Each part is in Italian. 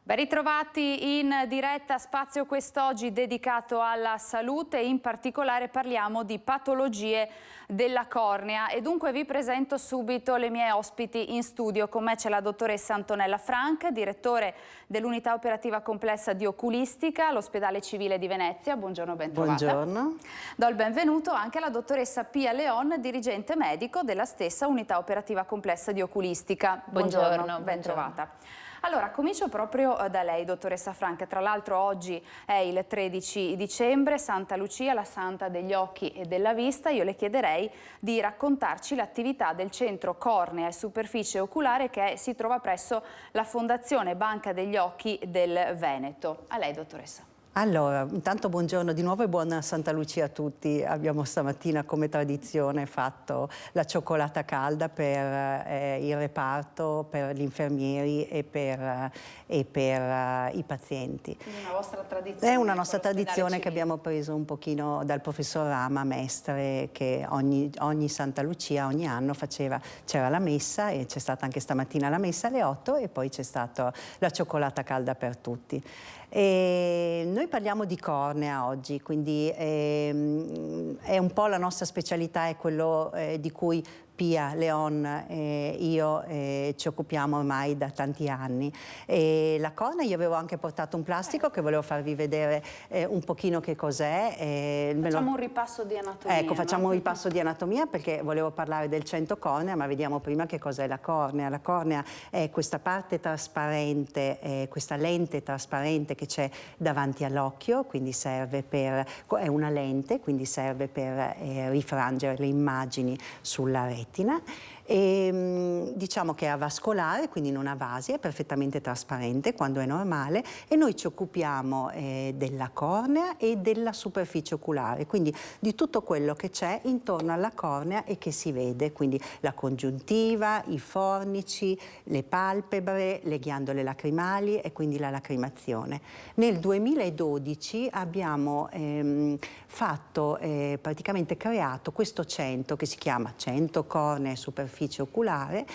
Ben ritrovati in diretta, spazio quest'oggi dedicato alla salute e in particolare parliamo di patologie della cornea e dunque vi presento subito le mie ospiti in studio. Con me c'è la dottoressa Antonella Frank, direttore dell'unità operativa complessa di oculistica all'ospedale civile di Venezia. Buongiorno, ben trovata. Buongiorno. Do il benvenuto anche alla dottoressa Pia Leon, dirigente medico della stessa unità operativa complessa di oculistica. Buongiorno, ben trovata. Allora, comincio proprio da lei, dottoressa Frank. Tra l'altro oggi è il 13 dicembre, Santa Lucia, la santa degli occhi e della vista. Io le chiederei di raccontarci l'attività del centro cornea e superficie oculare che si trova presso la Fondazione Banca degli Occhi del Veneto. A lei, dottoressa. Allora, intanto buongiorno di nuovo e buona Santa Lucia a tutti. Abbiamo stamattina come tradizione fatto la cioccolata calda per il reparto, per gli infermieri e per i pazienti. Quindi una vostra tradizione? È una nostra tradizione che abbiamo preso un pochino dal professor Rama, mestre, che ogni Santa Lucia, ogni anno c'era la messa e c'è stata anche stamattina la messa alle 8 e poi c'è stata la cioccolata calda per tutti. E noi parliamo di cornea oggi, quindi è un po' la nostra specialità, è quello di cui Pia, Leon e io ci occupiamo ormai da tanti anni. E la cornea, io avevo anche portato un plastico che volevo farvi vedere un pochino che cos'è. Facciamo un ripasso di anatomia. Ecco, facciamo un ripasso di anatomia perché volevo parlare del centro cornea, ma vediamo prima che cos'è la cornea. La cornea è questa parte trasparente, questa lente trasparente che c'è davanti all'occhio, quindi serve è una lente, quindi serve per rifrangere le immagini sulla retina. E, diciamo che è avascolare, quindi non ha vasi, è perfettamente trasparente quando è normale e noi ci occupiamo della cornea e della superficie oculare, quindi di tutto quello che c'è intorno alla cornea e che si vede, quindi la congiuntiva, i fornici, le palpebre, le ghiandole lacrimali e quindi la lacrimazione. Nel 2012 abbiamo praticamente creato questo centro che si chiama Centro Cornea e Superficie Oculare,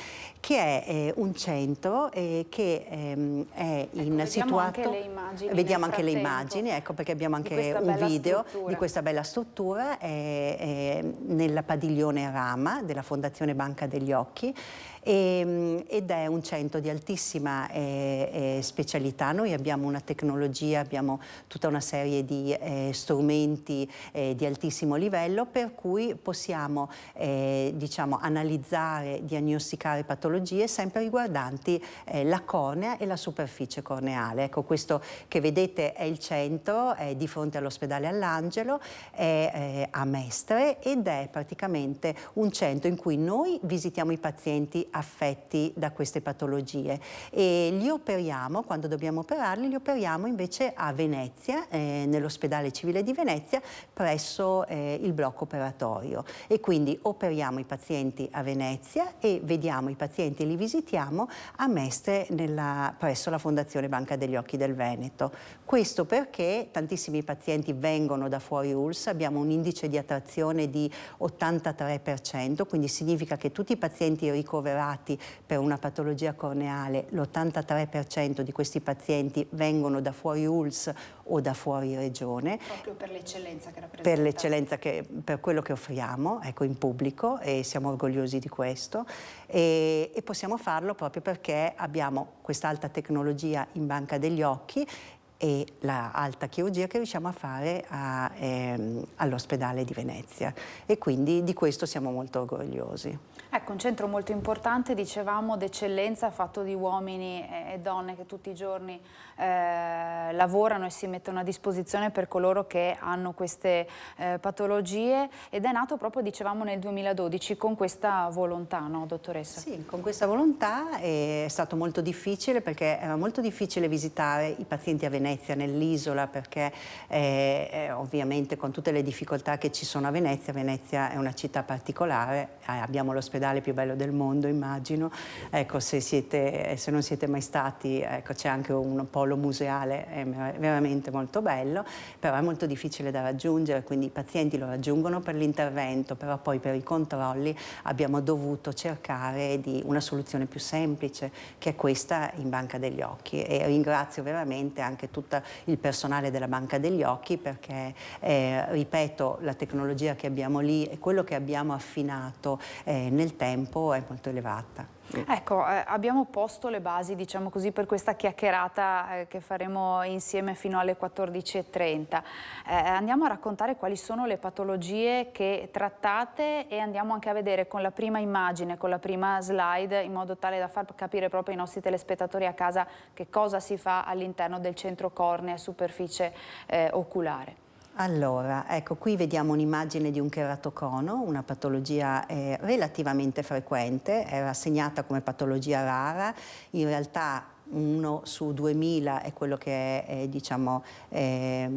che è un centro che è situato... Anche le immagini. Vediamo anche le immagini, ecco perché abbiamo anche un video di questa bella struttura nella padiglione Rama della Fondazione Banca degli Occhi. Ed è un centro di altissima specialità. Noi abbiamo una tecnologia, abbiamo tutta una serie di strumenti di altissimo livello per cui possiamo diciamo, analizzare, diagnosticare patologie sempre riguardanti la cornea e la superficie corneale. Ecco, questo che vedete è il centro, è di fronte all'ospedale All'Angelo, è a Mestre ed è praticamente un centro in cui noi visitiamo i pazienti affetti da queste patologie e li operiamo, quando dobbiamo operarli, li operiamo invece a Venezia, nell'ospedale civile di Venezia, presso il blocco operatorio e quindi operiamo i pazienti a Venezia e vediamo i pazienti e li visitiamo a Mestre presso la Fondazione Banca degli Occhi del Veneto. Questo perché tantissimi pazienti vengono da fuori ULSS, abbiamo un indice di attrazione di 83%, quindi significa che tutti i pazienti ricoverati per una patologia corneale, l'83% di questi pazienti vengono da fuori ULSS o da fuori regione. Proprio per l'eccellenza che rappresenta. Per l'eccellenza, per quello che offriamo, ecco, in pubblico e siamo orgogliosi di questo e possiamo farlo proprio perché abbiamo questa alta tecnologia in Banca degli Occhi e la alta chirurgia che riusciamo a fare all'ospedale di Venezia e quindi di questo siamo molto orgogliosi. Ecco, un centro molto importante, dicevamo, d'eccellenza, fatto di uomini e donne che tutti i giorni lavorano e si mettono a disposizione per coloro che hanno queste patologie ed è nato proprio, dicevamo, nel 2012 con questa volontà, no, dottoressa? Sì, con questa volontà è stato molto difficile perché era molto difficile visitare i pazienti a Venezia, nell'isola, perché ovviamente con tutte le difficoltà che ci sono a Venezia, Venezia è una città particolare, abbiamo l'ospedale museale più bello del mondo, immagino. Ecco, se non siete mai stati, ecco, c'è anche un polo museale, è veramente molto bello, però è molto difficile da raggiungere, quindi i pazienti lo raggiungono per l'intervento, però poi per i controlli abbiamo dovuto cercare di una soluzione più semplice, che è questa in Banca degli Occhi, e ringrazio veramente anche tutto il personale della Banca degli Occhi perché, ripeto, la tecnologia che abbiamo lì e quello che abbiamo affinato nel tempo è molto elevata. Ecco, abbiamo posto le basi, diciamo così, per questa chiacchierata che faremo insieme fino alle 14:30. Andiamo a raccontare quali sono le patologie che trattate e andiamo anche a vedere con la prima immagine, con la prima slide, in modo tale da far capire proprio ai nostri telespettatori a casa che cosa si fa all'interno del centro cornea e superficie oculare. Allora, ecco, qui vediamo un'immagine di un cheratocono, una patologia relativamente frequente, era segnata come patologia rara, in realtà 1 su 2000 è quello che è diciamo,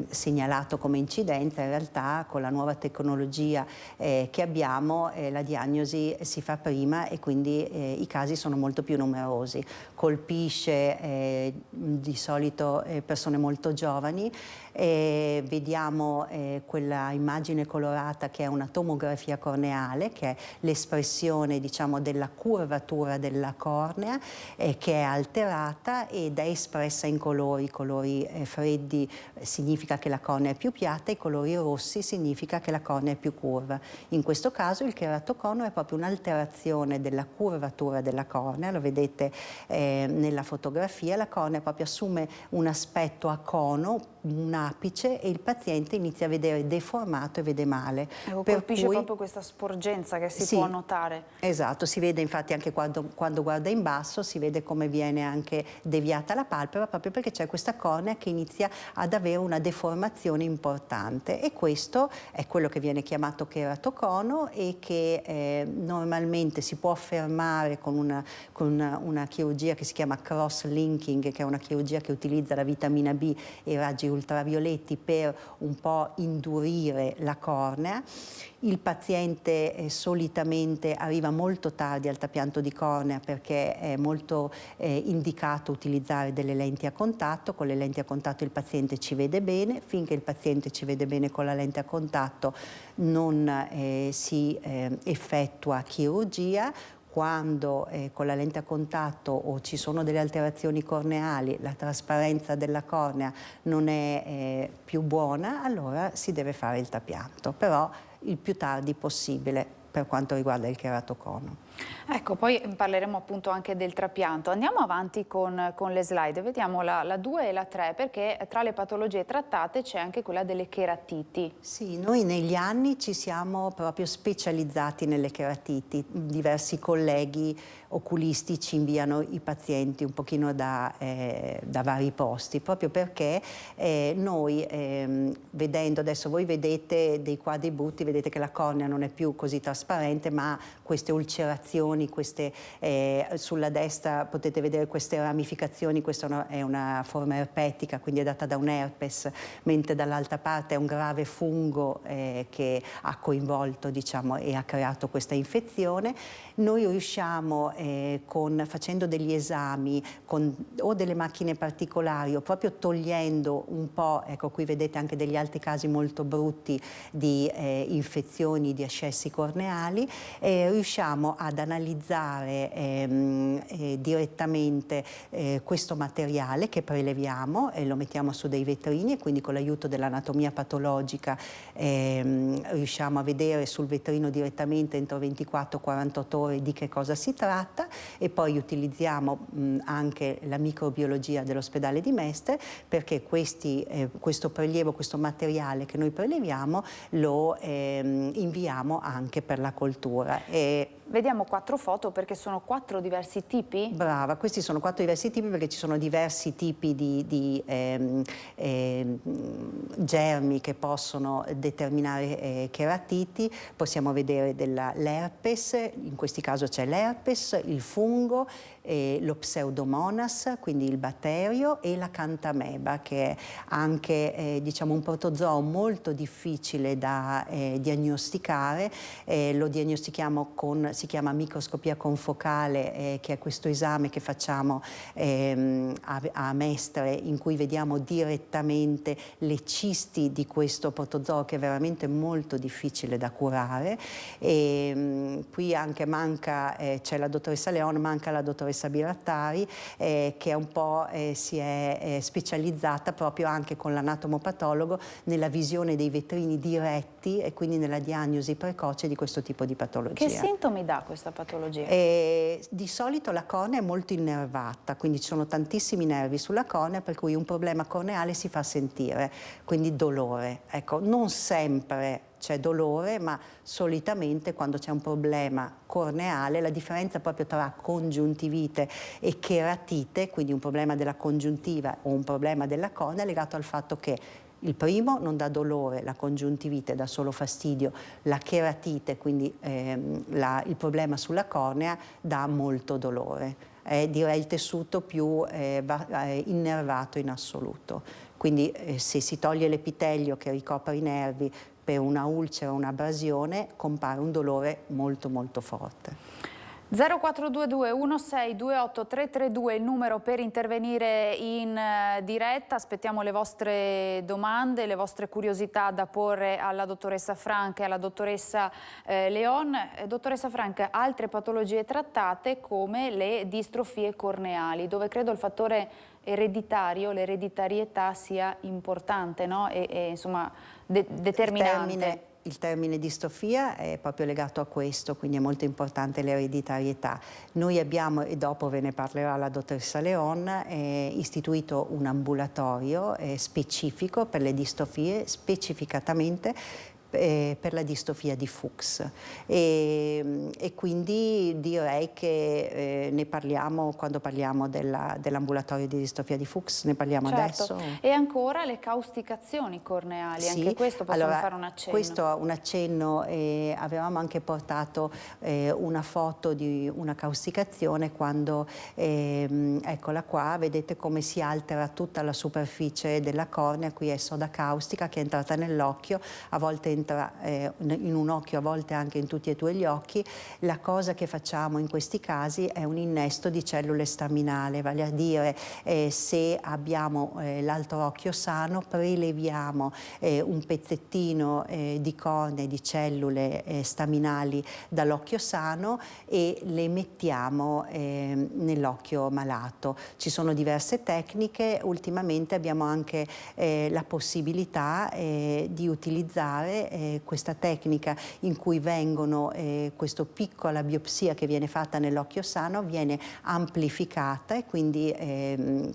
segnalato come incidenza. In realtà con la nuova tecnologia che abbiamo la diagnosi si fa prima e quindi i casi sono molto più numerosi. Colpisce di solito persone molto giovani. Vediamo quella immagine colorata che è una tomografia corneale, che è l'espressione diciamo, della curvatura della cornea che è alterata ed è espressa in colori. I colori freddi significa che la cornea è più piatta, i colori rossi significa che la cornea è più curva. In questo caso il cheratocono è proprio un'alterazione della curvatura della cornea, lo vedete nella fotografia, la cornea proprio assume un aspetto a cono, un apice, e il paziente inizia a vedere deformato e vede male. Colpisce proprio questa sporgenza che si può notare. Esatto, si vede infatti anche quando guarda in basso, si vede come viene anche deviata la palpebra, proprio perché c'è questa cornea che inizia ad avere una deformazione importante, e questo è quello che viene chiamato cheratocono e che normalmente si può fermare con una chirurgia che si chiama cross-linking, che è una chirurgia che utilizza la vitamina B e i raggi ultravioletti per un po' indurire la cornea. Il paziente solitamente arriva molto tardi al trapianto di cornea perché è molto indicato utilizzare delle lenti a contatto. Con le lenti a contatto il paziente ci vede bene, finché il paziente ci vede bene con la lente a contatto non si effettua chirurgia. Quando con la lente a contatto o ci sono delle alterazioni corneali, la trasparenza della cornea non è più buona, allora si deve fare il trapianto, però il più tardi possibile per quanto riguarda il cheratocono. Ecco, poi parleremo appunto anche del trapianto. Andiamo avanti con le slide, vediamo la 2 e la 3, perché tra le patologie trattate c'è anche quella delle cheratiti. Sì, noi negli anni ci siamo proprio specializzati nelle cheratiti. Diversi colleghi oculisti ci inviano i pazienti un pochino da vari posti, proprio perché noi vedendo, adesso voi vedete dei quadri brutti, vedete che la cornea non è più così trasparente, ma queste ulcerazioni, sulla destra potete vedere queste ramificazioni, questa è una forma erpetica, quindi è data da un herpes, mentre dall'altra parte è un grave fungo che ha coinvolto, diciamo, e ha creato questa infezione. Noi riusciamo, facendo degli esami o delle macchine particolari o proprio togliendo un po', ecco qui vedete anche degli altri casi molto brutti di infezioni, di ascessi corneali, riusciamo ad analizzare direttamente questo materiale che preleviamo e lo mettiamo su dei vetrini, e quindi con l'aiuto dell'anatomia patologica riusciamo a vedere sul vetrino direttamente entro 24-48 ore di che cosa si tratta, e poi utilizziamo anche la microbiologia dell'ospedale di Mestre, perché questo prelievo, questo materiale che noi preleviamo lo inviamo anche per la coltura. Vediamo 4 foto perché sono 4 diversi tipi? Brava, questi sono 4 diversi tipi perché ci sono diversi tipi di germi che possono determinare cheratiti. Possiamo vedere l'herpes, in questo caso c'è l'herpes, il fungo, lo pseudomonas, quindi il batterio, e la cantameba, che è anche diciamo un protozoo molto difficile da diagnosticare, lo diagnostichiamo si chiama microscopia confocale, che è questo esame che facciamo a Mestre, in cui vediamo direttamente le cisti di questo protozoo, che è veramente molto difficile da curare. Qui anche c'è la dottoressa Leon, manca la dottoressa Birattari, che un po' si è specializzata proprio anche con l'anatomopatologo nella visione dei vetrini diretti e quindi nella diagnosi precoce di questo tipo di patologia. Che sintomi dà questa patologia? Di solito la cornea è molto innervata, quindi ci sono tantissimi nervi sulla cornea, per cui un problema corneale si fa sentire, quindi dolore. Ecco, non sempre c'è dolore, ma solitamente quando c'è un problema corneale, la differenza proprio tra congiuntivite e cheratite, quindi un problema della congiuntiva o un problema della cornea, è legato al fatto che il primo non dà dolore, la congiuntivite dà solo fastidio, la cheratite, quindi il problema sulla cornea, dà molto dolore. È, direi, il tessuto più innervato in assoluto. Quindi se si toglie l'epitelio che ricopre i nervi per una ulcera o un'abrasione, compare un dolore molto molto forte. 0422 1628 332 il numero per intervenire in diretta. Aspettiamo le vostre domande, le vostre curiosità da porre alla dottoressa Frank e alla dottoressa Leon. Dottoressa Frank, altre patologie trattate come le distrofie corneali, dove credo il fattore ereditario, l'ereditarietà sia importante, no? E insomma determinante. Il termine distrofia è proprio legato a questo, quindi è molto importante l'ereditarietà. Noi abbiamo, e dopo ve ne parlerà la dottoressa Leon, istituito un ambulatorio specifico per le distrofie, specificatamente per la distrofia di Fuchs e quindi direi che ne parliamo quando parliamo dell'ambulatorio di distrofia di Fuchs, ne parliamo adesso. E ancora le causticazioni corneali, sì. Anche questo possiamo fare un accenno. Questo un accenno, avevamo anche portato una foto di una causticazione quando, eccola qua, vedete come si altera tutta la superficie della cornea, qui è soda caustica che è entrata nell'occhio, a volte entra in un occhio, a volte anche in tutti e due gli occhi. La cosa che facciamo in questi casi è un innesto di cellule staminali, vale a dire se abbiamo l'altro occhio sano, preleviamo un pezzettino di cornea, di cellule staminali dall'occhio sano e le mettiamo nell'occhio malato. Ci sono diverse tecniche, ultimamente abbiamo anche la possibilità di utilizzare questa tecnica in cui questa piccola biopsia che viene fatta nell'occhio sano viene amplificata e quindi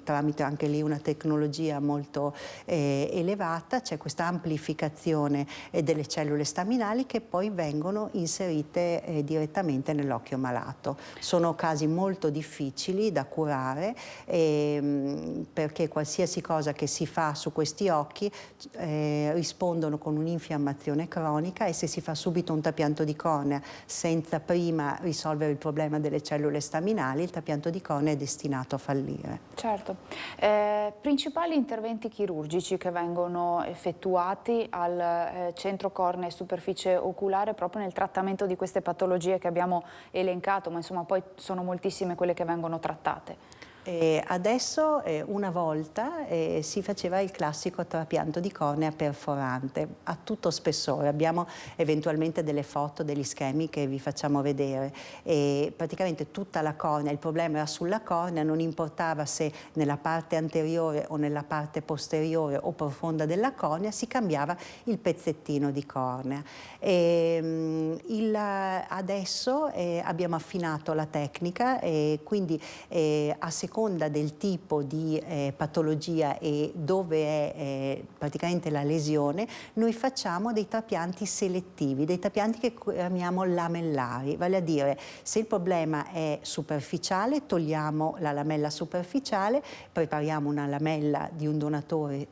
tramite anche lì una tecnologia molto elevata c'è questa amplificazione delle cellule staminali che poi vengono inserite direttamente nell'occhio malato. Sono casi molto difficili da curare perché qualsiasi cosa che si fa su questi occhi rispondono con un'infiammazione cronica e se si fa subito un trapianto di cornea senza prima risolvere il problema delle cellule staminali, il trapianto di cornea è destinato a fallire. Certo. Principali interventi chirurgici che vengono effettuati al centro cornea e superficie oculare proprio nel trattamento di queste patologie che abbiamo elencato, ma insomma poi sono moltissime quelle che vengono trattate. Adesso una volta si faceva il classico trapianto di cornea perforante a tutto spessore. Abbiamo eventualmente delle foto, degli schemi che vi facciamo vedere. Praticamente tutta la cornea, il problema era sulla cornea, non importava se nella parte anteriore o nella parte posteriore o profonda della cornea, si cambiava il pezzettino di cornea. Adesso abbiamo affinato la tecnica e quindi a seconda del tipo di patologia e dove è praticamente la lesione, noi facciamo dei trapianti selettivi, dei trapianti che chiamiamo lamellari, vale a dire se il problema è superficiale togliamo la lamella superficiale, prepariamo una lamella di un donatore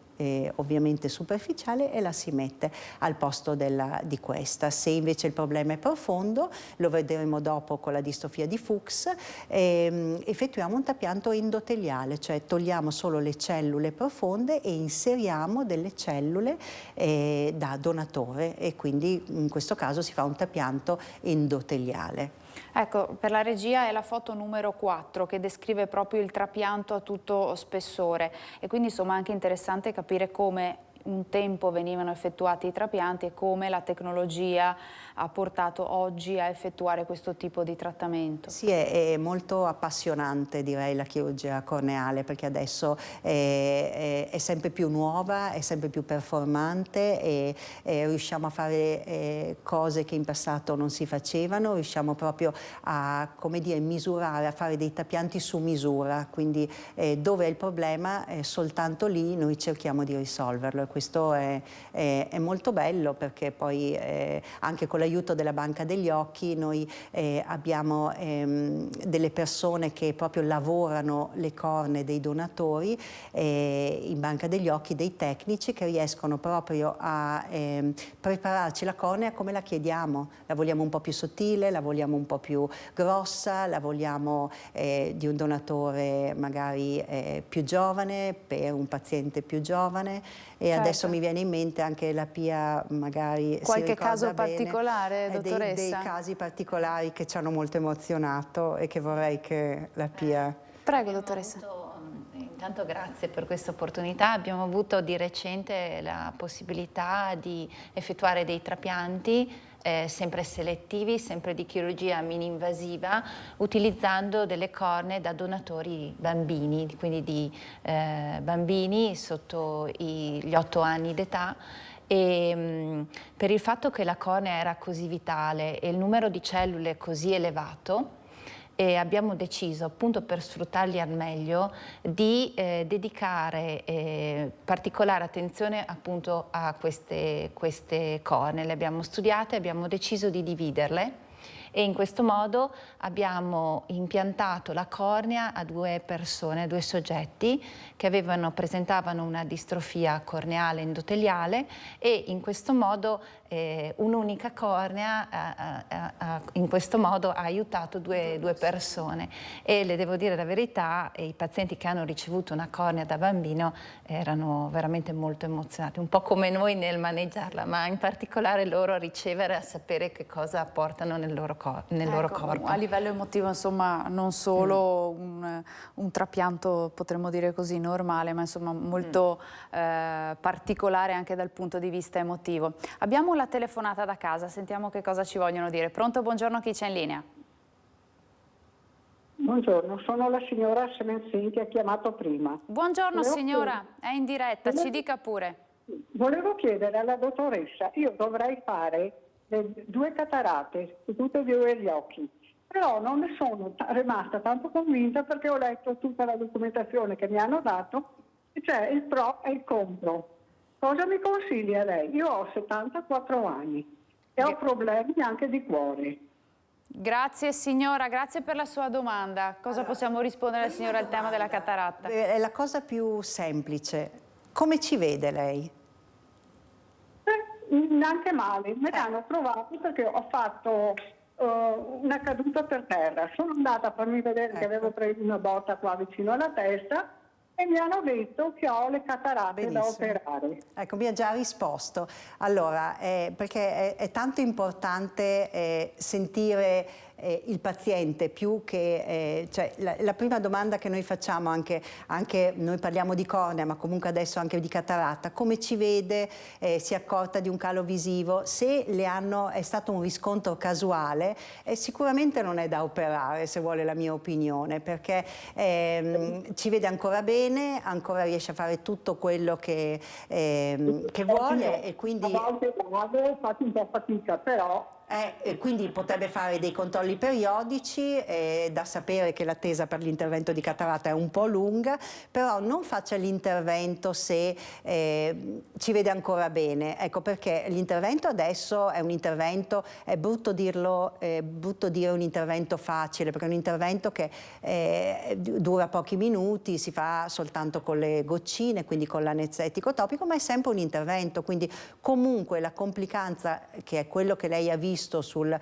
ovviamente superficiale e la si mette al posto di questa. Se invece il problema è profondo, lo vedremo dopo con la distrofia di Fuchs, effettuiamo un trapianto endoteliale, cioè togliamo solo le cellule profonde e inseriamo delle cellule da donatore, e quindi in questo caso si fa un trapianto endoteliale. Ecco, per la regia è la foto numero 4 che descrive proprio il trapianto a tutto spessore, e quindi insomma è anche interessante capire come un tempo venivano effettuati i trapianti e come la tecnologia ha portato oggi a effettuare questo tipo di trattamento. Sì, è molto appassionante, direi, la chirurgia corneale, perché adesso è sempre più nuova, è sempre più performante e riusciamo a fare cose che in passato non si facevano, riusciamo proprio a, come dire, misurare, a fare dei trapianti su misura, quindi dove è il problema, soltanto lì noi cerchiamo di risolverlo. Questo è molto bello, perché poi anche con l'aiuto della Banca degli Occhi noi abbiamo delle persone che proprio lavorano le cornee dei donatori, in Banca degli Occhi dei tecnici che riescono proprio a prepararci la cornea come la chiediamo. La vogliamo un po' più sottile, la vogliamo un po' più grossa, la vogliamo di un donatore magari più giovane, per un paziente più giovane. E certo, adesso mi viene in mente anche la Pia, magari qualche caso particolare, dottoressa? Dei casi particolari che ci hanno molto emozionato e che vorrei che la Pia... Prego, dottoressa. Intanto grazie per questa opportunità. Abbiamo avuto di recente la possibilità di effettuare dei trapianti sempre selettivi, sempre di chirurgia mini-invasiva, utilizzando delle cornee da donatori bambini, quindi di bambini sotto gli 8 anni d'età. E per il fatto che la cornea era così vitale e il numero di cellule così elevato, abbiamo deciso, appunto per sfruttarli al meglio, di dedicare particolare attenzione appunto a queste cornee. Le abbiamo studiate, abbiamo deciso di dividerle, e in questo modo abbiamo impiantato la cornea a 2 persone, a 2 soggetti che presentavano una distrofia corneale endoteliale, e in questo modo un'unica cornea in questo modo ha aiutato due persone. E le devo dire la verità, i pazienti che hanno ricevuto una cornea da bambino erano veramente molto emozionati, un po' come noi nel maneggiarla, ma in particolare loro a ricevere, a sapere che cosa portano nel loro corpo. A livello emotivo, insomma, non solo un trapianto, potremmo dire così, normale, ma insomma molto particolare anche dal punto di vista emotivo. Abbiamo la telefonata da casa, sentiamo che cosa ci vogliono dire. Pronto, buongiorno, chi c'è in linea? Buongiorno, sono la signora Semenzin che ha chiamato prima. Buongiorno signora, è in diretta, ci dica pure. Volevo chiedere alla dottoressa, io dovrei fare 2 catarate su tutti e 2 gli occhi, però non ne sono rimasta tanto convinta, perché ho letto tutta la documentazione che mi hanno dato e c'è il pro e il contro. Cosa mi consiglia lei? Io ho 74 anni e ho problemi anche di cuore. Grazie signora, grazie per la sua domanda. Cosa possiamo rispondere alla signora al tema della cataratta? È la cosa più semplice. Come ci vede lei? Neanche male, me l'hanno trovato perché ho fatto una caduta per terra. Sono andata a farmi vedere che avevo preso una botta qua vicino alla testa e mi hanno detto che ho le cataratte da operare. Ecco, mi ha già risposto. Allora, perché è tanto importante sentire il paziente più che... cioè, la prima domanda che noi facciamo, anche noi parliamo di cornea, ma comunque adesso anche di cataratta, come ci vede, si è accorta di un calo visivo, se è stato un riscontro casuale, sicuramente non è da operare, se vuole la mia opinione, perché ci vede ancora bene, ancora riesce a fare tutto quello che vuole, e quindi... A volte faccio un po' fatica, però Quindi potrebbe fare dei controlli periodici, da sapere che l'attesa per l'intervento di cataratta è un po' lunga, però non faccia l'intervento se ci vede ancora bene, ecco, perché l'intervento adesso è un intervento, è brutto dirlo, è brutto dire un intervento facile, perché è un intervento che dura pochi minuti, si fa soltanto con le goccine, quindi con l'anestetico topico, ma è sempre un intervento, quindi comunque la complicanza, che è quello che lei ha visto sul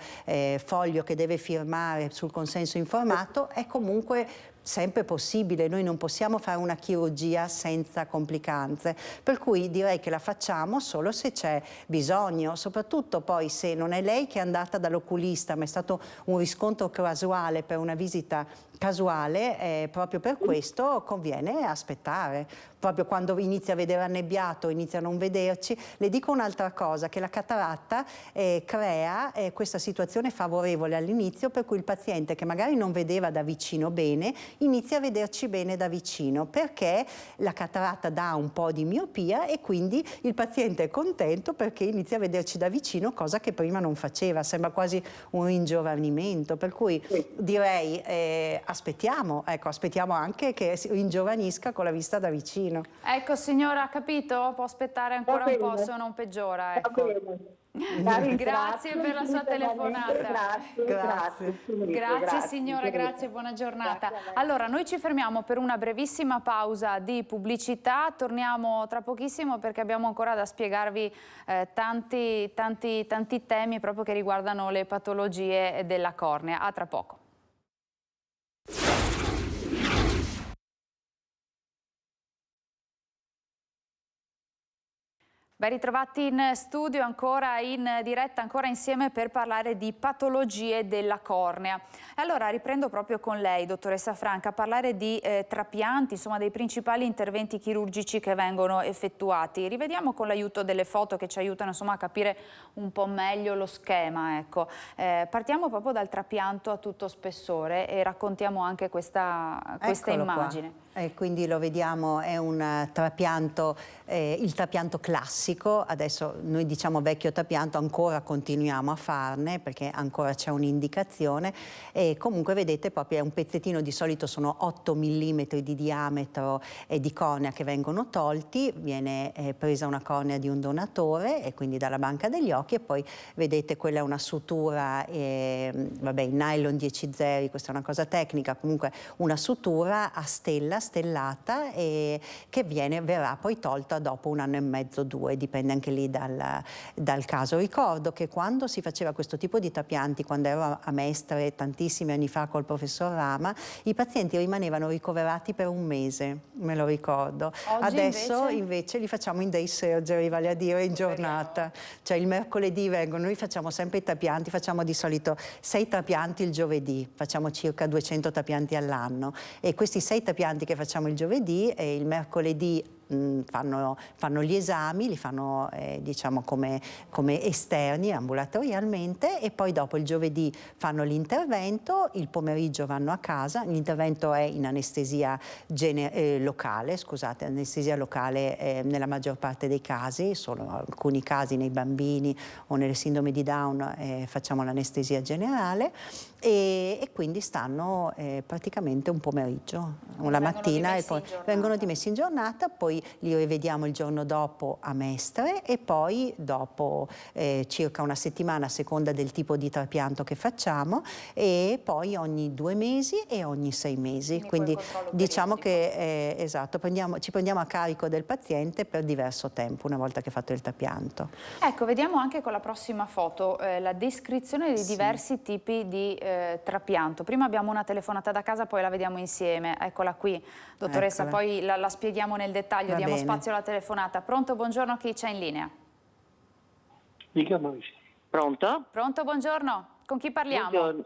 foglio che deve firmare sul consenso informato, è comunque sempre possibile. Noi non possiamo fare una chirurgia senza complicanze, per cui direi che la facciamo solo se c'è bisogno, soprattutto poi se non è lei che è andata dall'oculista, ma è stato un riscontro casuale per una visita casuale, proprio per questo conviene aspettare. Proprio quando inizia a vedere annebbiato, inizia a non vederci. Le dico un'altra cosa, che la cataratta crea questa situazione favorevole all'inizio, per cui il paziente che magari non vedeva da vicino bene, inizia a vederci bene da vicino, perché la cataratta dà un po' di miopia e quindi il paziente è contento perché inizia a vederci da vicino, cosa che prima non faceva, sembra quasi un ringiovanimento, per cui direi aspettiamo, ecco, aspettiamo anche che si ringiovanisca con la vista da vicino. Ecco signora, ha capito? Può aspettare ancora un po' se non peggiora, ecco. Grazie per la sua telefonata. Grazie signora, grazie, buona giornata. Allora, noi ci fermiamo per una brevissima pausa di pubblicità, torniamo tra pochissimo perché abbiamo ancora da spiegarvi tanti temi proprio che riguardano le patologie della cornea. A tra poco. Ben ritrovati in studio, ancora in diretta, ancora insieme per parlare di patologie della cornea. Allora riprendo proprio con lei, dottoressa Franca, a parlare di trapianti, insomma dei principali interventi chirurgici che vengono effettuati. Rivediamo con l'aiuto delle foto che ci aiutano insomma a capire un po' meglio lo schema. Ecco. Partiamo proprio dal trapianto a tutto spessore e raccontiamo anche questa immagine. Quindi lo vediamo, è un trapianto, il trapianto classico. Adesso noi diciamo vecchio trapianto, ancora continuiamo a farne perché ancora c'è un'indicazione, e comunque vedete proprio è un pezzettino, di solito sono 8 mm di diametro di cornea che vengono tolti, viene presa una cornea di un donatore e quindi dalla banca degli occhi, e poi vedete quella è una sutura, vabbè, in nylon 10 zeri, questa è una cosa tecnica, comunque una sutura a stella, stellata, e che verrà poi tolta dopo 1 anno e mezzo, 2, dipende anche lì dal caso. Ricordo che quando si faceva questo tipo di trapianti, quando ero a Mestre tantissimi anni fa col professor Rama, i pazienti rimanevano ricoverati per 1 mese, me lo ricordo. Oggi adesso invece li facciamo in day surgery, vale a dire in giornata, cioè il mercoledì vengono, noi facciamo sempre i trapianti, facciamo di solito 6 trapianti il giovedì, facciamo circa 200 trapianti all'anno, e questi 6 trapianti che facciamo il giovedì e il mercoledì fanno gli esami, li fanno diciamo come esterni ambulatorialmente, e poi dopo il giovedì fanno l'intervento, il pomeriggio vanno a casa. L'intervento è in anestesia locale, scusate, anestesia locale nella maggior parte dei casi, solo alcuni casi nei bambini o nelle sindrome di Down facciamo l'anestesia generale, e quindi stanno praticamente un pomeriggio, una mattina, e poi vengono dimessi in giornata, poi li rivediamo il giorno dopo a Mestre, e poi dopo circa una settimana a seconda del tipo di trapianto che facciamo, e poi ogni 2 mesi e ogni 6 mesi. Quindi diciamo che esatto, ci prendiamo a carico del paziente per diverso tempo una volta che è fatto il trapianto. Ecco, vediamo anche con la prossima foto la descrizione di diversi tipi di trapianto. Prima abbiamo una telefonata da casa, poi la vediamo insieme. Eccola qui, dottoressa, eccola. Poi la spieghiamo nel dettaglio. Diamo spazio alla telefonata. Pronto, buongiorno, chi c'è in linea? Pronto? Pronto, buongiorno. Con chi parliamo? Buongiorno.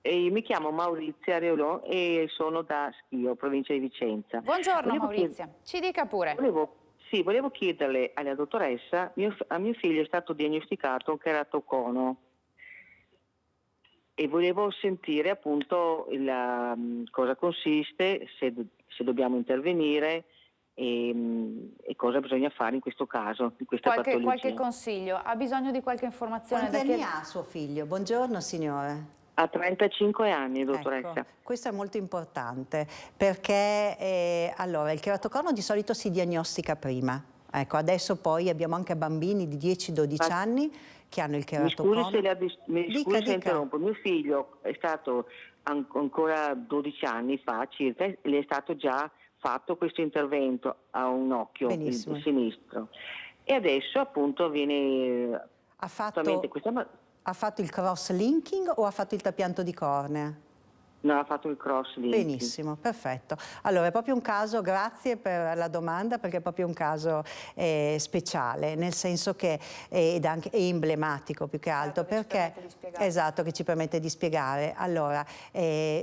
Mi chiamo Maurizia Reolò e sono da Schio, provincia di Vicenza. Buongiorno Maurizia, ci dica pure. Volevo chiederle alla dottoressa, a mio figlio è stato diagnosticato un keratocono e volevo sentire appunto cosa consiste, se dobbiamo intervenire, e cosa bisogna fare in questo caso, in questa patologia. Qualche consiglio? Ha bisogno di qualche informazione? Quanti anni ha suo figlio? Buongiorno signore. Ha 35 anni, dottoressa. Ecco, questo è molto importante perché allora, il keratocono di solito si diagnostica prima. Ecco, adesso poi abbiamo anche bambini di 10-12 anni che hanno il keratocono. Mi scusi se interrompo, mio figlio è stato ancora 12 anni fa circa, le è stato già fatto questo intervento a un occhio, il sinistro, e adesso appunto viene ha fatto il cross-linking o ha fatto il trapianto di cornea? No, ha fatto il cross-linking. Benissimo, perfetto. Allora è proprio un caso, grazie per la domanda, perché è proprio un caso speciale, nel senso che ed anche è emblematico più che altro, perché esatto, che ci permette di spiegare. Allora,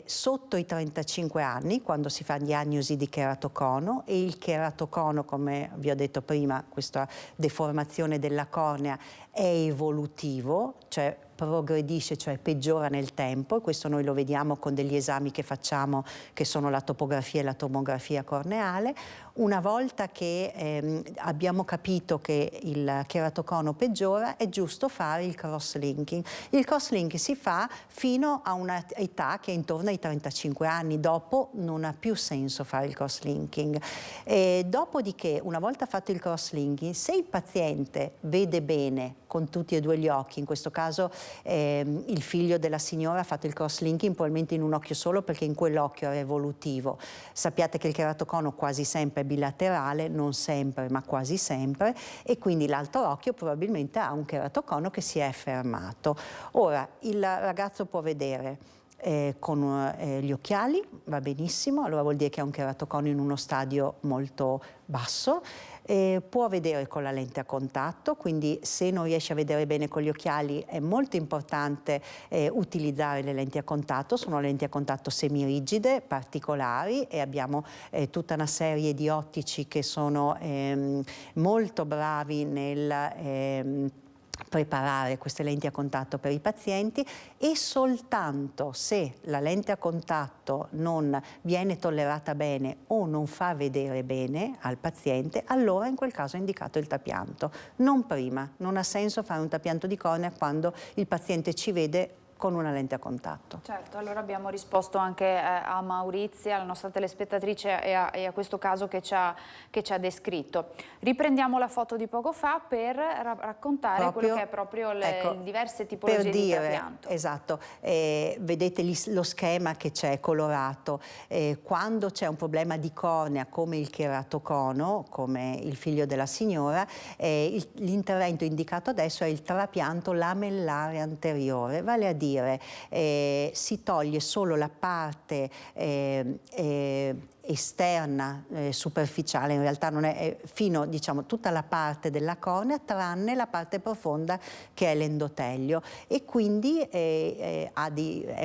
sotto i 35 anni, quando si fa diagnosi di keratocono, e il keratocono, come vi ho detto prima, questa deformazione della cornea è evolutivo, cioè progredisce, cioè peggiora nel tempo, e questo noi lo vediamo con degli esami che facciamo, che sono la topografia e la tomografia corneale. Una volta che abbiamo capito che il keratocono peggiora, è giusto fare il cross-linking. Il cross-linking si fa fino a un'età che è intorno ai 35 anni, dopo non ha più senso fare il cross-linking. Dopodiché, una volta fatto il cross-linking, se il paziente vede bene con tutti e due gli occhi, in questo caso il figlio della signora ha fatto il cross-linking probabilmente in un occhio solo perché in quell'occhio era evolutivo. Sappiate che il keratocono quasi sempre è bilaterale, non sempre ma quasi sempre, e quindi l'altro occhio probabilmente ha un keratocono che si è fermato. Ora il ragazzo può vedere con gli occhiali, va benissimo, allora vuol dire che ha un keratocono in uno stadio molto basso. Può vedere con la lente a contatto, quindi se non riesce a vedere bene con gli occhiali è molto importante utilizzare le lenti a contatto. Sono lenti a contatto semirigide, particolari, e abbiamo tutta una serie di ottici che sono molto bravi nel preparare queste lenti a contatto per i pazienti, e soltanto se la lente a contatto non viene tollerata bene o non fa vedere bene al paziente, allora in quel caso è indicato il trapianto. Non prima, non ha senso fare un trapianto di cornea quando il paziente ci vede con una lente a contatto. Certo, allora abbiamo risposto anche a Maurizia, la nostra telespettatrice, e a questo caso che ci ha descritto. Riprendiamo la foto di poco fa per raccontare quello che è proprio le diverse tipologie di trapianto. Esatto, vedete lo schema che c'è colorato. Quando c'è un problema di cornea come il keratocono, come il figlio della signora, l'intervento indicato adesso è il trapianto lamellare anteriore, vale a dire si toglie solo la parte esterna, superficiale, in realtà non è fino, diciamo, tutta la parte della cornea tranne la parte profonda che è l'endotelio, e quindi è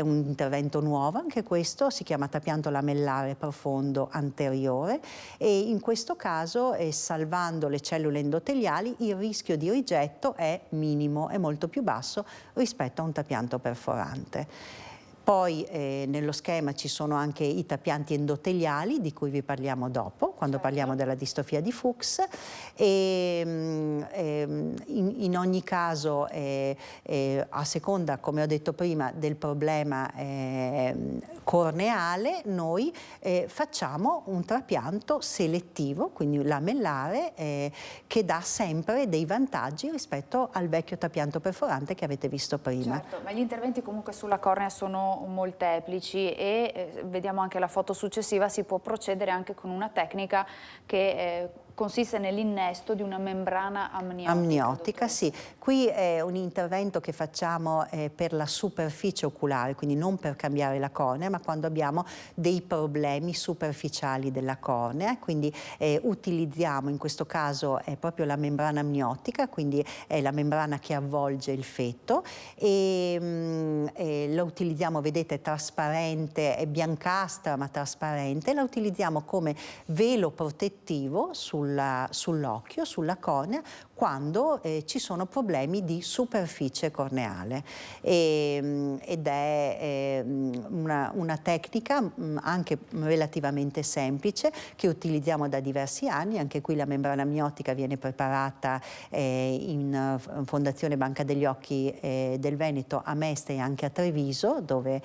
un intervento nuovo, anche questo si chiama trapianto lamellare profondo anteriore, e in questo caso salvando le cellule endoteliali il rischio di rigetto è minimo, è molto più basso rispetto a un trapianto perforante. Poi nello schema ci sono anche i trapianti endoteliali di cui vi parliamo dopo, quando parliamo della distrofia di Fuchs, e in ogni caso a seconda, come ho detto prima, del problema corneale noi facciamo un trapianto selettivo, quindi lamellare, che dà sempre dei vantaggi rispetto al vecchio trapianto perforante che avete visto prima. Certo, ma gli interventi comunque sulla cornea sono molteplici, e vediamo anche la foto successiva, si può procedere anche con una tecnica che consiste nell'innesto di una membrana amniotica. Amniotica, sì. Qui è un intervento che facciamo per la superficie oculare, quindi non per cambiare la cornea, ma quando abbiamo dei problemi superficiali della cornea, quindi utilizziamo, in questo caso è proprio la membrana amniotica, quindi è la membrana che avvolge il feto, e la utilizziamo, vedete, trasparente, è biancastra ma trasparente, la utilizziamo come velo protettivo sull'occhio, sulla cornea, quando ci sono problemi di superficie corneale, ed è un una tecnica anche relativamente semplice che utilizziamo da diversi anni. Anche qui la membrana amniotica viene preparata in Fondazione Banca degli Occhi del Veneto a Mestre e anche a Treviso, dove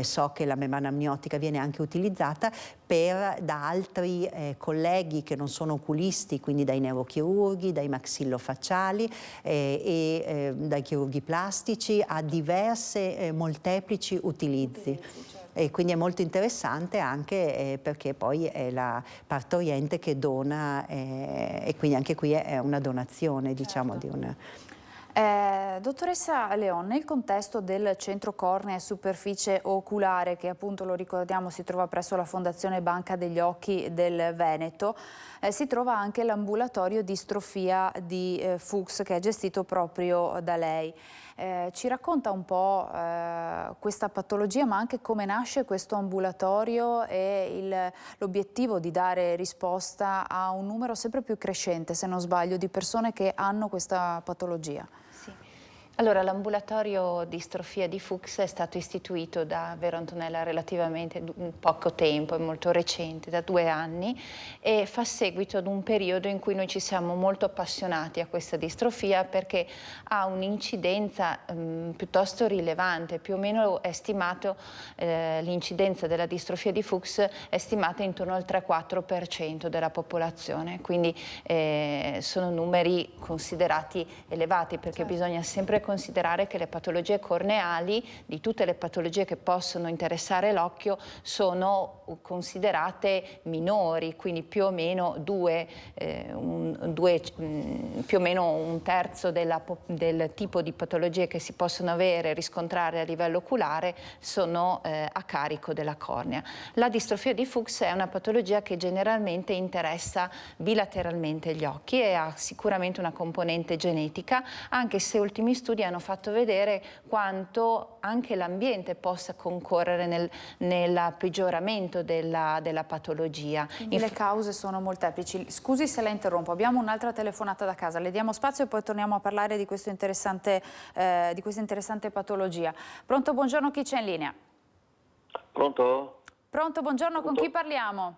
so che la membrana amniotica viene anche utilizzata da altri colleghi che non sono oculisti, quindi dai neurochirurghi, dai maxillofacciali dai chirurghi plastici, a diverse molteplici utilizzi. E quindi è molto interessante anche perché poi è la partoriente che dona e quindi anche qui è una donazione, diciamo, di una... Dottoressa Leon, nel contesto del centro cornea e superficie oculare, che appunto lo ricordiamo si trova presso la Fondazione Banca degli Occhi del Veneto, si trova anche l'ambulatorio distrofia di Fuchs, che è gestito proprio da lei. Ci racconta un po' questa patologia, ma anche come nasce questo ambulatorio e l'obiettivo di dare risposta a un numero sempre più crescente, se non sbaglio, di persone che hanno questa patologia. Allora, l'ambulatorio distrofia di Fuchs è stato istituito da Vero Antonella relativamente poco tempo, è molto recente, da 2 anni, e fa seguito ad un periodo in cui noi ci siamo molto appassionati a questa distrofia perché ha un'incidenza piuttosto rilevante. Più o meno è stimato l'incidenza della distrofia di Fuchs è stimata intorno al 3-4% della popolazione, quindi sono numeri considerati elevati, perché bisogna sempre considerare che le patologie corneali, di tutte le patologie che possono interessare l'occhio, sono considerate minori, quindi più o meno più o meno un terzo del tipo di patologie che si possono avere e riscontrare a livello oculare sono a carico della cornea. La distrofia di Fuchs è una patologia che generalmente interessa bilateralmente gli occhi e ha sicuramente una componente genetica, anche se ultimi studi hanno fatto vedere quanto anche l'ambiente possa concorrere nel peggioramento della patologia. Quindi le cause sono molteplici. Scusi se la interrompo, abbiamo un'altra telefonata da casa, le diamo spazio e poi torniamo a parlare di questa interessante patologia. Pronto, buongiorno, chi c'è in linea? Pronto? Pronto, buongiorno, con chi parliamo?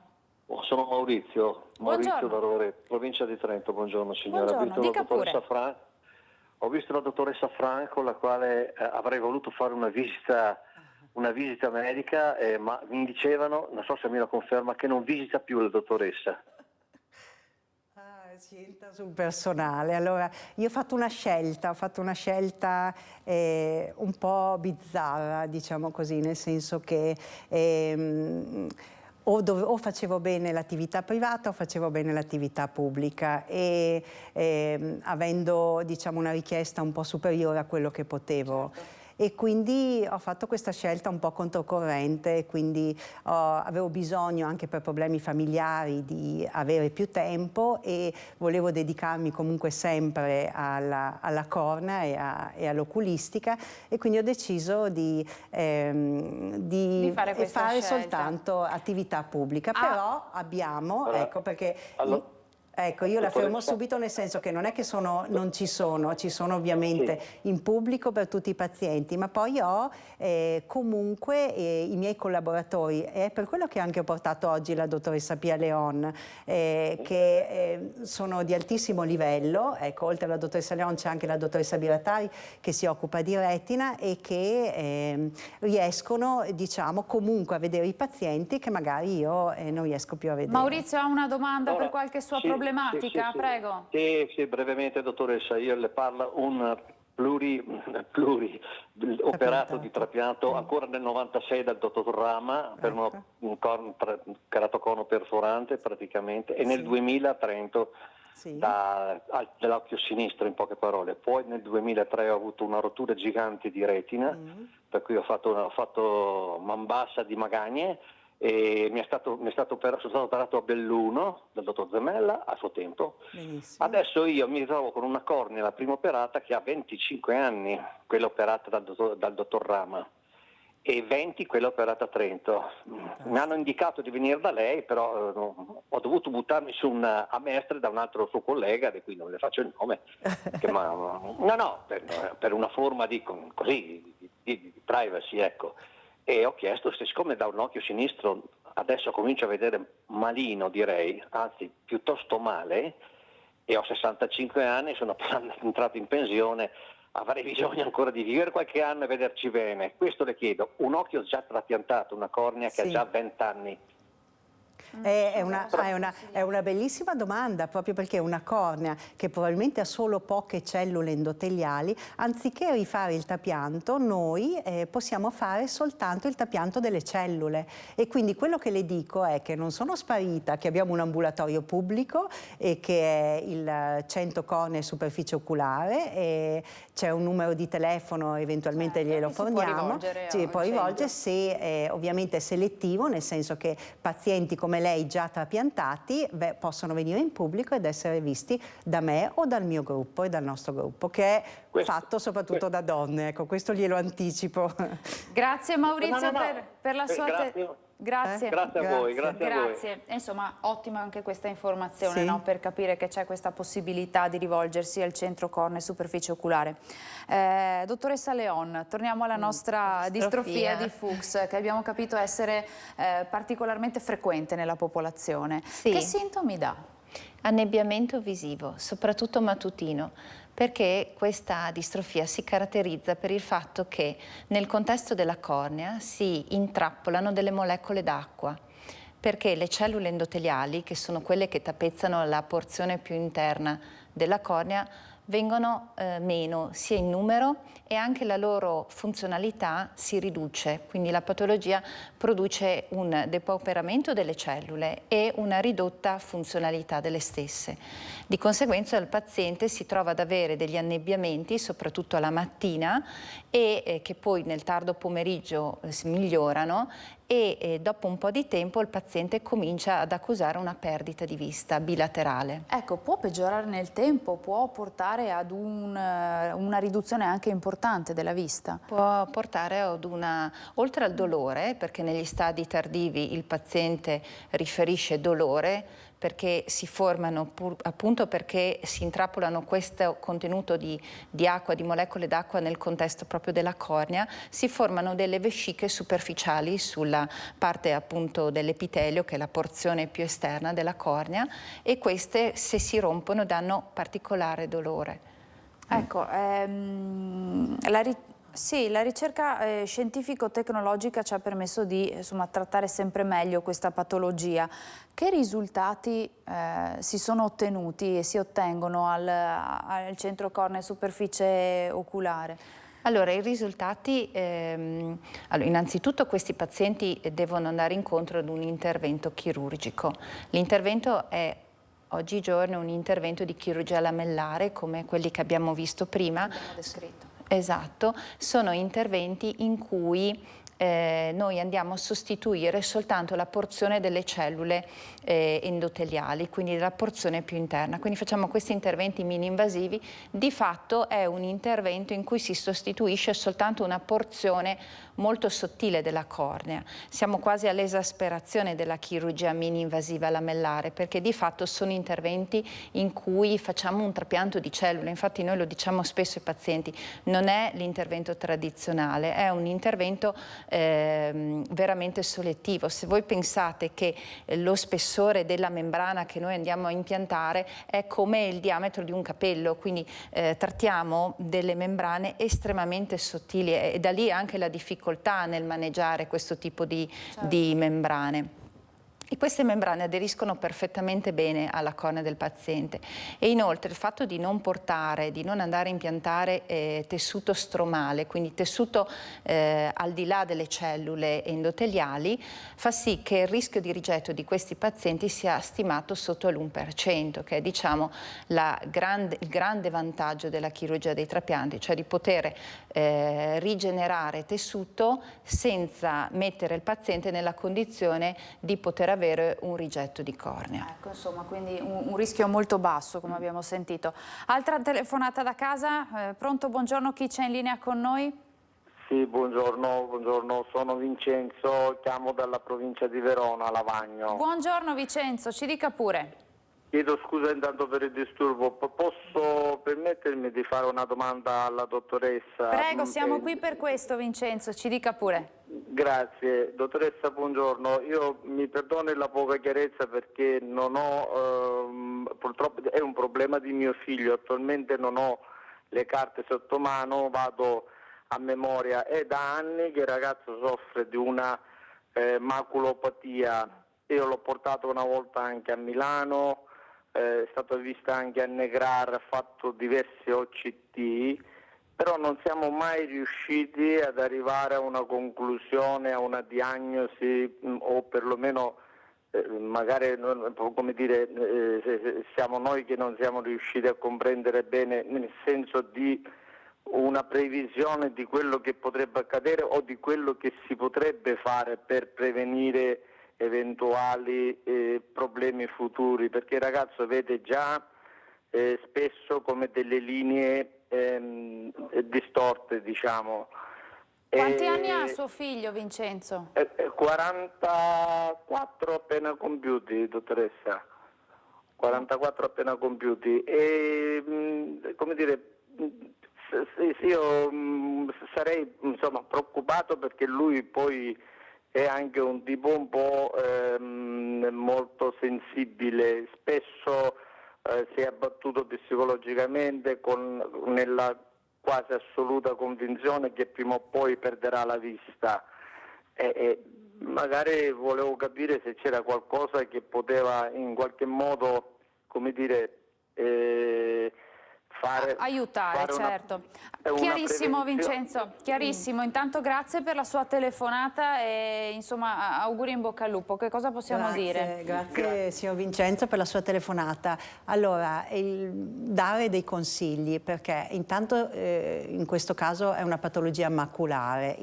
Sono Maurizio da Rovereto, provincia di Trento. Buongiorno signora. Buongiorno, Ho visto la dottoressa Frank, con la quale avrei voluto fare una visita medica, ma mi dicevano, non so se mi lo conferma, che non visita più la dottoressa. Si entra sul personale. Allora, io ho fatto una scelta un po' bizzarra, diciamo così, nel senso che o facevo bene l'attività privata o facevo bene l'attività pubblica e avendo, diciamo, una richiesta un po' superiore a quello che potevo. Certo. E quindi ho fatto questa scelta un po' controcorrente, quindi avevo bisogno anche per problemi familiari di avere più tempo e volevo dedicarmi comunque sempre alla cornea e all'oculistica, e quindi ho deciso di fare soltanto attività pubblica. Però abbiamo, ecco perché... Ecco, io la fermo subito, nel senso che non è che non ci sono ovviamente in pubblico per tutti i pazienti, ma poi ho comunque i miei collaboratori, e è per quello che anche ho portato oggi la dottoressa Pia Leon, che sono di altissimo livello. Ecco, oltre alla dottoressa Leon c'è anche la dottoressa Biratari che si occupa di retina e che riescono, diciamo, comunque a vedere i pazienti che magari io non riesco più a vedere. Maurizio ha una domanda per qualche sua problematica, prego. Sì, brevemente dottoressa, io le parlo un operato di trapianto ancora nel 96 dal dottor Rama per un keratocono perforante praticamente, e nel 2000 a Trento dell'occhio sinistro, in poche parole. Poi nel 2003 ho avuto una rottura gigante di retina, per cui ho fatto man bassa di magagne, e sono stato operato a Belluno dal dottor Zemella a suo tempo. Benissimo. Adesso io mi ritrovo con una cornea, la prima operata, che ha 25 anni, quella operata dal dottor Rama, e 20 quella operata a Trento. Mi hanno indicato di venire da lei, però ho dovuto buttarmi su a Mestre da un altro suo collega, di cui non le faccio il nome, per una forma di privacy, ecco. e ho chiesto se, siccome da un occhio sinistro adesso comincio a vedere malino, direi, anzi piuttosto male, e ho 65 anni, sono appena entrato in pensione, avrei bisogno ancora di vivere qualche anno e vederci bene. Questo le chiedo, un occhio già trapiantato, una cornea che ha già 20 anni. È una bellissima domanda, proprio perché una cornea che probabilmente ha solo poche cellule endoteliali, anziché rifare il trapianto, noi possiamo fare soltanto il trapianto delle cellule, e quindi quello che le dico è che non sono sparita, che abbiamo un ambulatorio pubblico e che è il Centro Cornea e Superficie Oculare, e c'è un numero di telefono, eventualmente glielo forniamo, ci può rivolgere, se ovviamente è selettivo, nel senso che pazienti come lei già trapiantati possono venire in pubblico ed essere visti da me o dal mio gruppo e dal nostro gruppo, che è fatto soprattutto da donne, ecco, questo glielo anticipo. Grazie Maurizio per la sua... Grazie. Grazie a voi, grazie a voi. Insomma, ottima anche questa informazione, no? Per capire che c'è questa possibilità di rivolgersi al Centro Cornea e Superficie Oculare. Dottoressa Leon, torniamo alla nostra distrofia di Fuchs, che abbiamo capito essere particolarmente frequente nella popolazione. Sì. Che sintomi dà? Annebbiamento visivo, soprattutto mattutino, perché questa distrofia si caratterizza per il fatto che nel contesto della cornea si intrappolano delle molecole d'acqua, perché le cellule endoteliali, che sono quelle che tappezzano la porzione più interna della cornea, vengono meno sia in numero, e anche la loro funzionalità si riduce, quindi la patologia produce un depauperamento delle cellule e una ridotta funzionalità delle stesse. Di conseguenza il paziente si trova ad avere degli annebbiamenti, soprattutto alla mattina, e che poi nel tardo pomeriggio si migliorano, e dopo un po' di tempo il paziente comincia ad accusare una perdita di vista bilaterale. Ecco, può peggiorare nel tempo, può portare ad una riduzione anche importante della vista? Può portare ad oltre al dolore, perché negli stadi tardivi il paziente riferisce dolore, perché si formano, appunto perché si intrappolano questo contenuto di acqua, di molecole d'acqua nel contesto proprio della cornea, si formano delle vesciche superficiali sulla parte appunto dell'epitelio, che è la porzione più esterna della cornea, e queste, se si rompono, danno particolare dolore. Ecco, la ricerca scientifico-tecnologica ci ha permesso di trattare sempre meglio questa patologia. Che risultati si sono ottenuti e si ottengono al Centro Cornea e Superficie Oculare? Allora, i risultati, innanzitutto questi pazienti devono andare incontro ad un intervento chirurgico. L'intervento è oggigiorno un intervento di chirurgia lamellare, come quelli che abbiamo visto prima. Abbiamo descritto. Esatto, sono interventi in cui noi andiamo a sostituire soltanto la porzione delle cellule endoteliali, quindi la porzione più interna. Quindi facciamo questi interventi mini-invasivi. Di fatto è un intervento in cui si sostituisce soltanto una porzione molto sottile della cornea. Siamo quasi all'esasperazione della chirurgia mini-invasiva lamellare, perché di fatto sono interventi in cui facciamo un trapianto di cellule. Infatti noi lo diciamo spesso ai pazienti, non è l'intervento tradizionale, è un intervento veramente selettivo. Se voi pensate che lo spessore della membrana che noi andiamo a impiantare è come il diametro di un capello, quindi trattiamo delle membrane estremamente sottili, e da lì anche la difficoltà nel maneggiare questo tipo di membrane. E queste membrane aderiscono perfettamente bene alla cornea del paziente, e inoltre il fatto di non andare a impiantare tessuto stromale, quindi tessuto al di là delle cellule endoteliali, fa sì che il rischio di rigetto di questi pazienti sia stimato sotto l'1%, che è, diciamo, il grande vantaggio della chirurgia dei trapianti, cioè di poter rigenerare tessuto senza mettere il paziente nella condizione di poter avere un rigetto di cornea. Ecco, insomma, quindi un rischio molto basso, come abbiamo sentito. Altra telefonata da casa. Pronto, buongiorno, chi c'è in linea con noi? Sì, buongiorno, sono Vincenzo, chiamo dalla provincia di Verona, Lavagno. Buongiorno Vincenzo, ci dica pure. Chiedo scusa intanto per il disturbo, posso permettermi di fare una domanda alla dottoressa? Prego, siamo qui per questo, Vincenzo, ci dica pure. Grazie, dottoressa, buongiorno. Io mi perdoni la poca chiarezza perché non ho, purtroppo è un problema di mio figlio, attualmente non ho le carte sotto mano, vado a memoria. È da anni che il ragazzo soffre di una maculopatia. Io l'ho portato una volta anche a Milano, è stato visto anche a Negrar, ha fatto diversi OCT, però non siamo mai riusciti ad arrivare a una conclusione, a una diagnosi, o perlomeno magari, come dire, siamo noi che non siamo riusciti a comprendere bene, nel senso di una previsione di quello che potrebbe accadere o di quello che si potrebbe fare per prevenire eventuali problemi futuri, perché il ragazzo vede già spesso come delle linee distorte, diciamo. Quanti anni ha suo figlio, Vincenzo? 44 appena compiuti, dottoressa. 44 appena compiuti. E, come dire, io sarei insomma preoccupato perché lui poi è anche un tipo un po' molto sensibile, spesso si è abbattuto psicologicamente nella quasi assoluta convinzione che prima o poi perderà la vista. Magari volevo capire se c'era qualcosa che poteva in qualche modo, come dire, aiutare, certo. Chiarissimo, Vincenzo, chiarissimo. Intanto grazie per la sua telefonata e insomma auguri in bocca al lupo. Che cosa possiamo dire? Grazie signor Vincenzo per la sua telefonata. Allora, dare dei consigli, perché intanto in questo caso è una patologia maculare,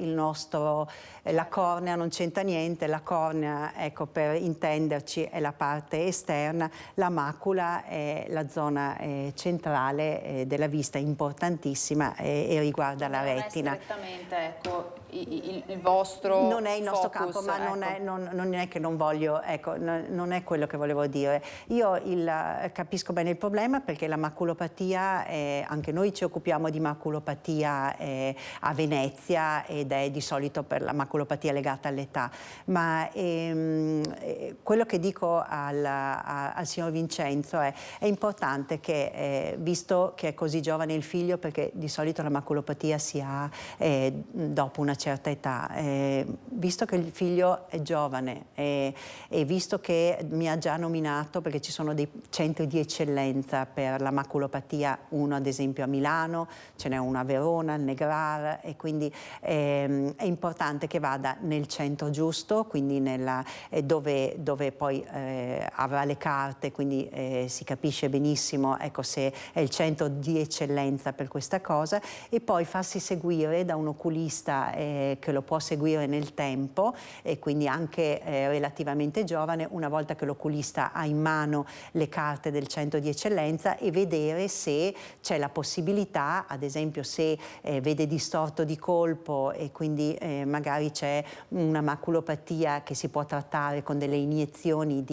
la cornea non c'entra niente, la cornea, ecco, per intenderci, è la parte esterna, la macula è la zona centrale della vista, importantissima, e riguarda la retina. Strettamente, ecco, il vostro non è il nostro focus, campo, ma ecco. non è che non voglio, ecco, non è quello che volevo dire. Io capisco bene il problema, perché la maculopatia, anche noi ci occupiamo di maculopatia a Venezia, ed è di solito per la maculopatia legata all'età, ma quello che dico al signor Vincenzo è importante che, visto che è così giovane il figlio, perché di solito la maculopatia si ha dopo una certa età, visto che il figlio è giovane e visto che mi ha già nominato, perché ci sono dei centri di eccellenza per la maculopatia, uno ad esempio a Milano, ce n'è uno a Verona, al Negrar, e quindi è importante che vada nel centro giusto, quindi dove poi avrà le carte, quindi si capisce benissimo, ecco, se è il centro di eccellenza per questa cosa, e poi farsi seguire da un oculista che lo può seguire nel tempo, e quindi anche relativamente giovane, una volta che l'oculista ha in mano le carte del centro di eccellenza, e vedere se c'è la possibilità, ad esempio se vede distorto di colpo e quindi magari c'è una maculopatia che si può trattare con delle iniezioni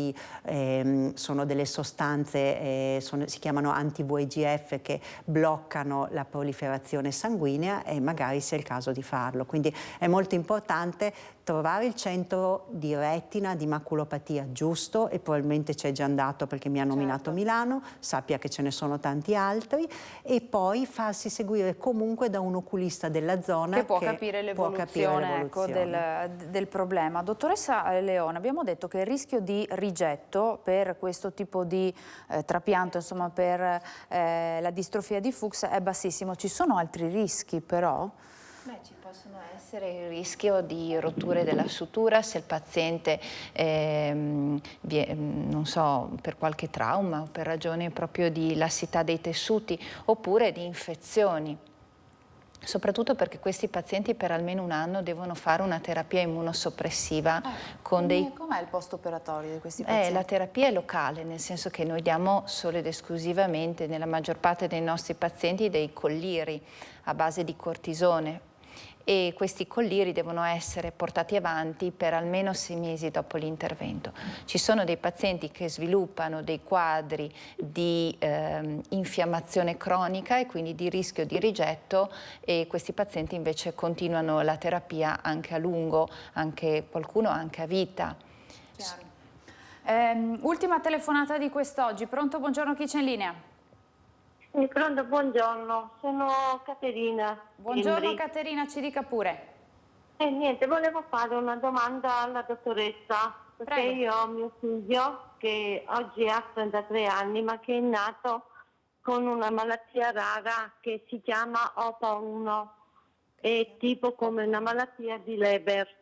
sono delle sostanze, si chiamano anti-VEGF, che bloccano la proliferazione sanguinea, e magari sia il caso di farlo. Quindi è molto importante trovare il centro di retina, di maculopatia giusto, e probabilmente c'è già andato perché mi ha nominato Milano, sappia che ce ne sono tanti altri, e poi farsi seguire comunque da un oculista della zona che può capire l'evoluzione, ecco, del problema. Dottoressa Leone, abbiamo detto che il rischio di rigetto per questo tipo di trapianto, insomma per la distrofia di Fuchs, è bassissimo. Ci sono altri rischi però? Beh, ci possono essere il rischio di rotture della sutura se il paziente, non so, per qualche trauma o per ragione proprio di lassità dei tessuti, oppure di infezioni. Soprattutto perché questi pazienti per almeno un anno devono fare una terapia immunosoppressiva con dei... Com'è il post-operatorio di questi pazienti? La terapia è locale, nel senso che noi diamo solo ed esclusivamente, nella maggior parte dei nostri pazienti, dei colliri a base di cortisone. e questi colliri devono essere portati avanti per almeno 6 mesi dopo l'intervento. Ci sono dei pazienti che sviluppano dei quadri di infiammazione cronica e quindi di rischio di rigetto, e questi pazienti invece continuano la terapia anche a lungo, qualcuno anche a vita. Ultima telefonata di quest'oggi. Pronto? Buongiorno, chi c'è in linea? Pronto, buongiorno, sono Caterina. Buongiorno Caterina, ci dica pure. Niente, volevo fare una domanda alla dottoressa, perché Prego. io ho mio figlio che oggi ha 33 anni, ma che è nato con una malattia rara che si chiama OPA1, è tipo come una malattia di Leber.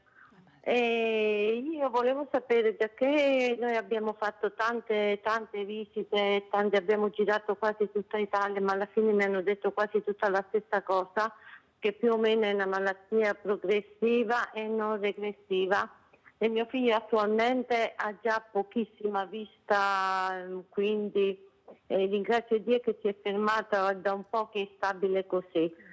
E io volevo sapere, già che noi abbiamo fatto tante visite, abbiamo girato quasi tutta Italia, ma alla fine mi hanno detto quasi tutta la stessa cosa, che più o meno è una malattia progressiva e non regressiva. E mio figlio attualmente ha già pochissima vista, quindi ringrazio Dio che si è fermato da un po', che è stabile così.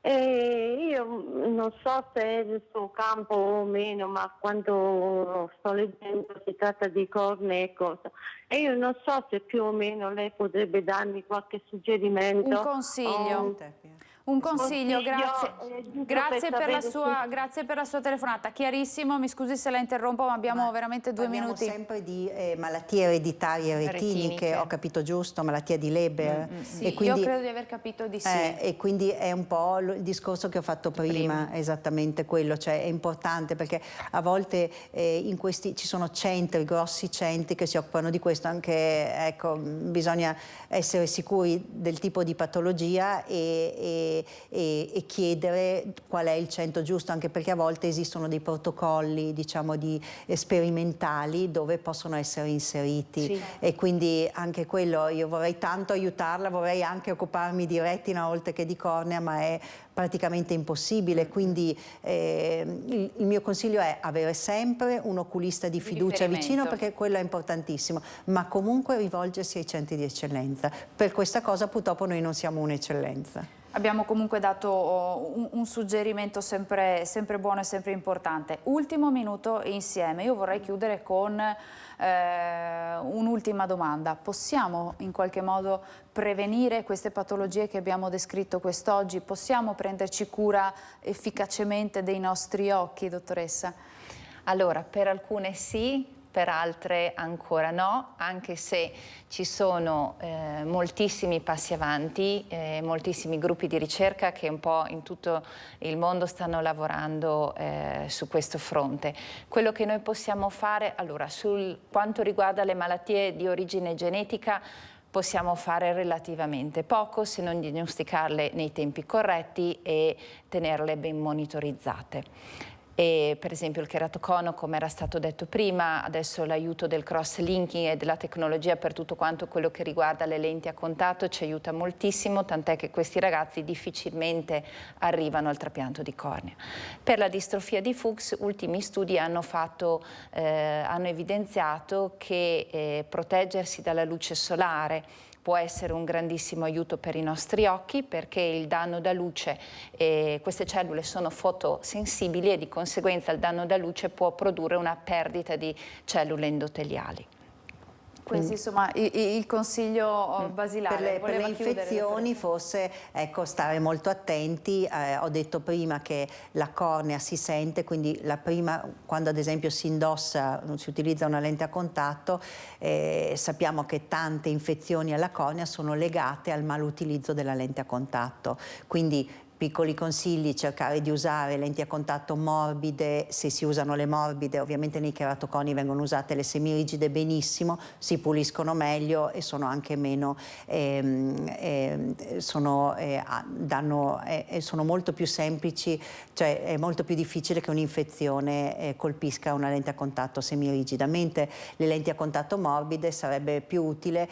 E io non so se è il suo campo o meno, ma quando sto leggendo si tratta di cornea e cosa. E io non so se più o meno lei potrebbe darmi qualche suggerimento. Un consiglio. Un consiglio, grazie per la sua telefonata. Chiarissimo, mi scusi se la interrompo, ma abbiamo veramente 2 minuti. Parliamo sempre di malattie ereditarie retiniche, ho capito giusto, malattia di Leber. Sì, e quindi, io credo di aver capito di sì. E quindi è un po' il discorso che ho fatto prima. Esattamente quello, cioè è importante perché a volte ci sono centri, grossi centri che si occupano di questo, anche ecco, bisogna essere sicuri del tipo di patologia e chiedere qual è il centro giusto, anche perché a volte esistono dei protocolli, diciamo, sperimentali dove possono essere inseriti. Sì. E quindi anche quello, io vorrei tanto aiutarla, vorrei anche occuparmi di retina oltre che di cornea, ma è praticamente impossibile, quindi il mio consiglio è avere sempre un oculista di fiducia vicino, perché quello è importantissimo, ma comunque rivolgersi ai centri di eccellenza. Per questa cosa purtroppo noi non siamo un'eccellenza. Abbiamo comunque dato un suggerimento sempre buono e sempre importante. Ultimo minuto insieme, io vorrei chiudere con un'ultima domanda. Possiamo in qualche modo prevenire queste patologie che abbiamo descritto quest'oggi? Possiamo prenderci cura efficacemente dei nostri occhi, dottoressa? Allora, per alcune sì, per altre ancora no, anche se ci sono moltissimi passi avanti, moltissimi gruppi di ricerca che un po' in tutto il mondo stanno lavorando su questo fronte. Quello che noi possiamo fare, allora, sul quanto riguarda le malattie di origine genetica, possiamo fare relativamente poco se non diagnosticarle nei tempi corretti e tenerle ben monitorizzate. E per esempio il cheratocono, come era stato detto prima, adesso l'aiuto del cross-linking e della tecnologia per tutto quanto quello che riguarda le lenti a contatto ci aiuta moltissimo, tant'è che questi ragazzi difficilmente arrivano al trapianto di cornea. Per la distrofia di Fuchs, ultimi studi hanno evidenziato che proteggersi dalla luce solare può essere un grandissimo aiuto per i nostri occhi, perché il danno da luce, queste cellule sono fotosensibili e di conseguenza il danno da luce può produrre una perdita di cellule endoteliali. Quindi insomma il consiglio basilare. Per le infezioni forse ecco, stare molto attenti. Ho detto prima che la cornea si sente, quindi quando ad esempio si indossa, si utilizza una lente a contatto, sappiamo che tante infezioni alla cornea sono legate al malutilizzo della lente a contatto. Quindi piccoli consigli: cercare di usare lenti a contatto morbide. Se si usano le morbide, ovviamente nei cheratoconi vengono usate le semirigide benissimo, si puliscono meglio e sono anche meno, sono molto più semplici, cioè è molto più difficile che un'infezione colpisca una lente a contatto semirigida, mentre le lenti a contatto morbide sarebbe più utile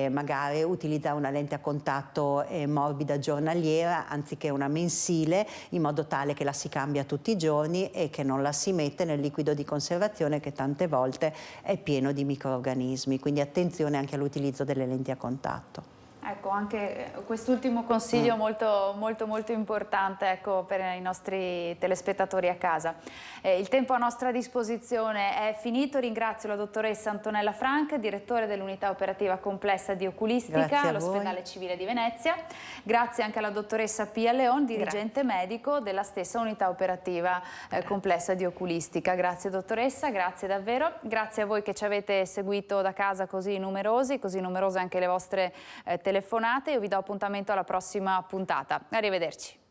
magari utilizzare una lente a contatto morbida giornaliera anziché una mensile, in modo tale che la si cambia tutti i giorni e che non la si mette nel liquido di conservazione, che tante volte è pieno di microrganismi, quindi attenzione anche all'utilizzo delle lenti a contatto. Ecco, anche quest'ultimo consiglio molto importante, ecco, per i nostri telespettatori a casa. Il tempo a nostra disposizione è finito. Ringrazio la dottoressa Antonella Frank, direttore dell'unità operativa complessa di oculistica all'ospedale civile di Venezia. Grazie anche alla dottoressa Pia Leon, dirigente medico della stessa unità operativa complessa di oculistica. Grazie dottoressa, grazie davvero. Grazie a voi che ci avete seguito da casa così numerose anche le vostre telefonate. Io vi do appuntamento alla prossima puntata. Arrivederci.